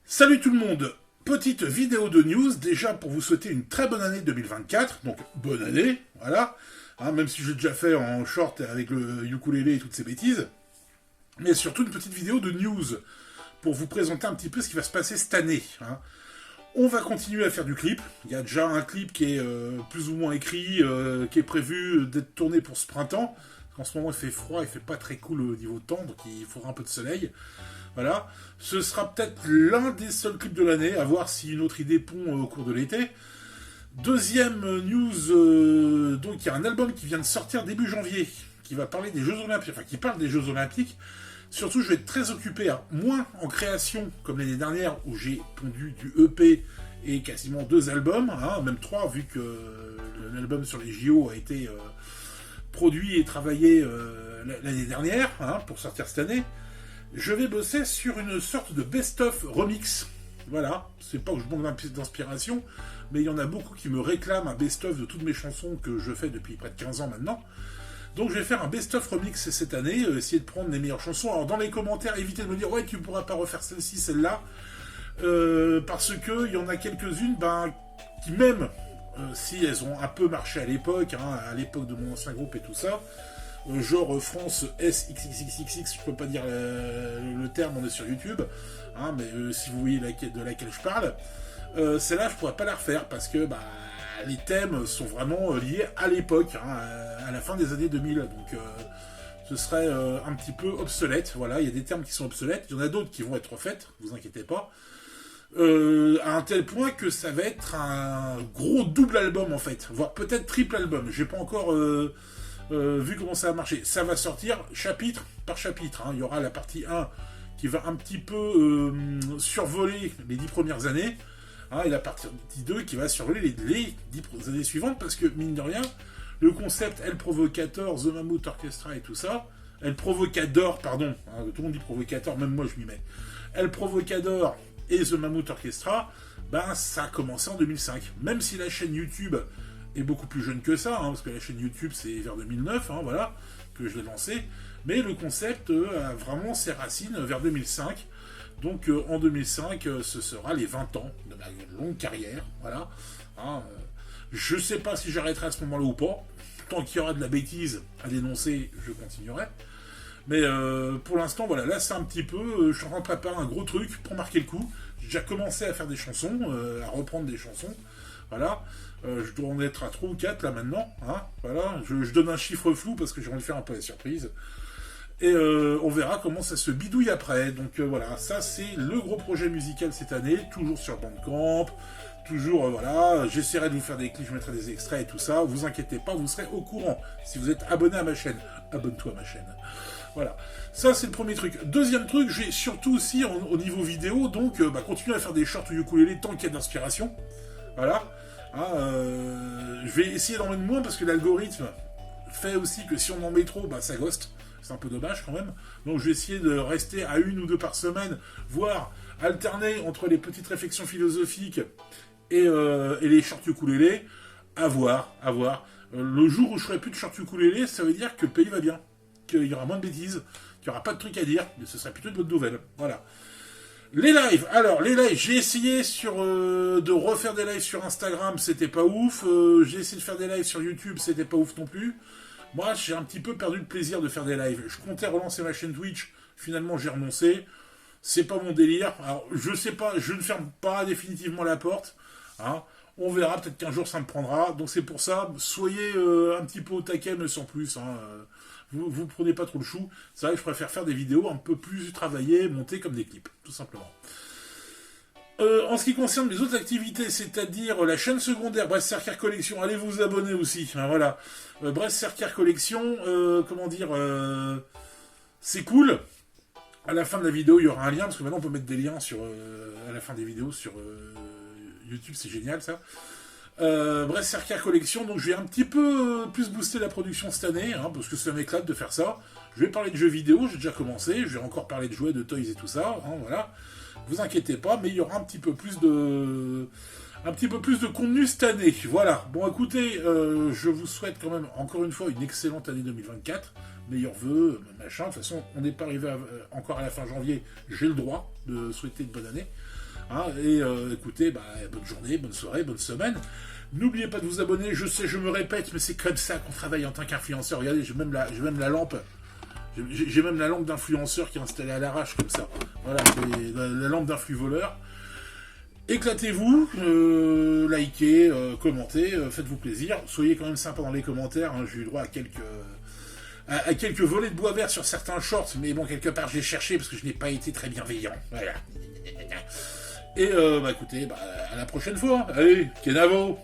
Salut tout le monde. Petite vidéo de news, déjà pour vous souhaiter une très bonne année 2024, donc bonne année, voilà, même si j'ai déjà fait en short avec le ukulélé et toutes ces bêtises, mais surtout une petite vidéo de news, pour vous présenter un petit peu ce qui va se passer cette année. On va continuer à faire du clip, il y a déjà un clip qui est plus ou moins écrit, qui est prévu d'être tourné pour ce printemps, parce qu'en ce moment il fait froid, il fait pas très cool au niveau temps, donc il faudra un peu de soleil. Voilà, ce sera peut-être l'un des seuls clips de l'année, à voir si une autre idée pond au cours de l'été. Deuxième news, donc il y a un album qui vient de sortir début janvier, qui va parler des Jeux Olympiques, enfin qui parle des Jeux Olympiques. Surtout, je vais être très occupé, moins en création, comme l'année dernière, où j'ai pondu du EP et quasiment 2 albums, même 3, vu que l'album sur les JO a été produit et travaillé l'année dernière, pour sortir cette année. Je vais bosser sur une sorte de best-of remix. Voilà, c'est pas que je manque d'inspiration, mais il y en a beaucoup qui me réclament un best-of de toutes mes chansons que je fais depuis près de 15 ans maintenant. Donc je vais faire un best-of remix cette année, essayer de prendre les meilleures chansons. Alors dans les commentaires, évitez de me dire « Ouais, tu pourras pas refaire celle-ci, celle-là », parce qu'il y en a quelques-unes qui même, si elles ont un peu marché à l'époque de mon ancien groupe et tout ça, genre France SXXXX, je peux pas dire le terme, on est sur YouTube, mais si vous voyez de laquelle je parle, celle-là je pourrais pas la refaire parce que les thèmes sont vraiment liés à l'époque, à la fin des années 2000, donc ce serait un petit peu obsolète. Voilà, il y a des termes qui sont obsolètes, il y en a d'autres qui vont être refaits, vous inquiétez pas. À un tel point que ça va être un gros double album en fait, voire peut-être triple album. J'ai pas encore vu comment ça va marcher. Ça va sortir chapitre par chapitre. Il y aura la partie 1 qui va un petit peu survoler les 10 premières années, et la partie 2 qui va survoler les 10 années suivantes, parce que mine de rien, le concept El Provocateur, The Mammoth Orchestra et tout ça, El Provocador, pardon, tout le monde dit Provocateur, même moi je m'y mets, El Provocador et The Mammoth Orchestra, ça a commencé en 2005. Même si la chaîne YouTube est beaucoup plus jeune que ça, parce que la chaîne YouTube c'est vers 2009, voilà, que je l'ai lancée, mais le concept a vraiment ses racines vers 2005. Donc en 2005, ce sera les 20 ans de ma longue carrière, voilà. Je sais pas si j'arrêterai à ce moment-là ou pas. Tant qu'il y aura de la bêtise à dénoncer, je continuerai. Mais pour l'instant, voilà, là c'est un petit peu, je suis en train de préparer un gros truc pour marquer le coup. J'ai déjà commencé à faire des chansons, à reprendre des chansons, voilà. Je dois en être à 3 ou 4 là maintenant, voilà. Je donne un chiffre flou parce que j'ai envie de faire un peu la surprise. Et on verra comment ça se bidouille après. Donc voilà, ça c'est le gros projet musical cette année, toujours sur Bandcamp, toujours voilà, j'essaierai de vous faire des clips, je mettrai des extraits et tout ça, vous inquiétez pas, vous serez au courant si vous êtes abonné à ma chaîne. Abonne-toi à ma chaîne. Voilà, ça c'est le premier truc. Deuxième truc, j'ai surtout aussi au niveau vidéo, donc continuer à faire des shorts ukulélé tant qu'il y a de l'inspiration. Voilà. Je vais essayer d'en mettre moins parce que l'algorithme fait aussi que si on en met trop, ça ghost. C'est un peu dommage quand même. Donc je vais essayer de rester à 1 ou 2 par semaine, voire alterner entre les petites réflexions philosophiques et les shorts ukulélé. À voir. Le jour où je ferai plus de shorts ukulélé, ça veut dire que le pays va bien, qu'il y aura moins de bêtises, qu'il n'y aura pas de trucs à dire, mais ce serait plutôt de bonnes nouvelles. Voilà. Les lives, j'ai essayé de refaire des lives sur Instagram, c'était pas ouf. J'ai essayé de faire des lives sur YouTube, c'était pas ouf non plus. Moi, j'ai un petit peu perdu le plaisir de faire des lives. Je comptais relancer ma chaîne Twitch, finalement j'ai renoncé. C'est pas mon délire. Alors, je sais pas, je ne ferme pas définitivement la porte. On verra, peut-être qu'un jour ça me prendra. Donc c'est pour ça, soyez un petit peu au taquet, mais sans plus. Vous prenez pas trop le chou. C'est vrai que je préfère faire des vidéos un peu plus travaillées, montées comme des clips, tout simplement. En ce qui concerne mes autres activités, c'est-à-dire la chaîne secondaire Brest-Sercare Collection, allez vous abonner aussi, voilà. Brest-Sercare Collection, c'est cool. À la fin de la vidéo, il y aura un lien, parce que maintenant on peut mettre des liens à la fin des vidéos sur YouTube, c'est génial ça. Brest-Sercare Collection, donc je vais un petit peu plus booster la production cette année, parce que ça m'éclate de faire ça. Je vais parler de jeux vidéo, j'ai déjà commencé, je vais encore parler de jouets, de toys et tout ça, voilà. Vous inquiétez pas, mais il y aura un petit peu plus de contenu cette année. Voilà. Bon, écoutez, je vous souhaite quand même encore une fois une excellente année 2024. Meilleurs vœux, machin. De toute façon, on n'est pas arrivé encore à la fin janvier. J'ai le droit de souhaiter une bonne année. Hein, et écoutez, bonne journée, bonne soirée, bonne semaine. N'oubliez pas de vous abonner, je sais, je me répète, mais c'est comme ça qu'on travaille en tant qu'influenceur. Regardez, j'ai même la lampe. J'ai même la lampe d'influenceur qui est installée à l'arrache, comme ça. Voilà, c'est la lampe d'influ-voleur. Éclatez-vous, likez, commentez, faites-vous plaisir. Soyez quand même sympa dans les commentaires. Hein, j'ai eu droit à quelques volets de bois vert sur certains shorts, mais bon, quelque part, j'ai cherché parce que je n'ai pas été très bienveillant. Voilà. Et écoutez, à la prochaine fois. Allez, Kenavo!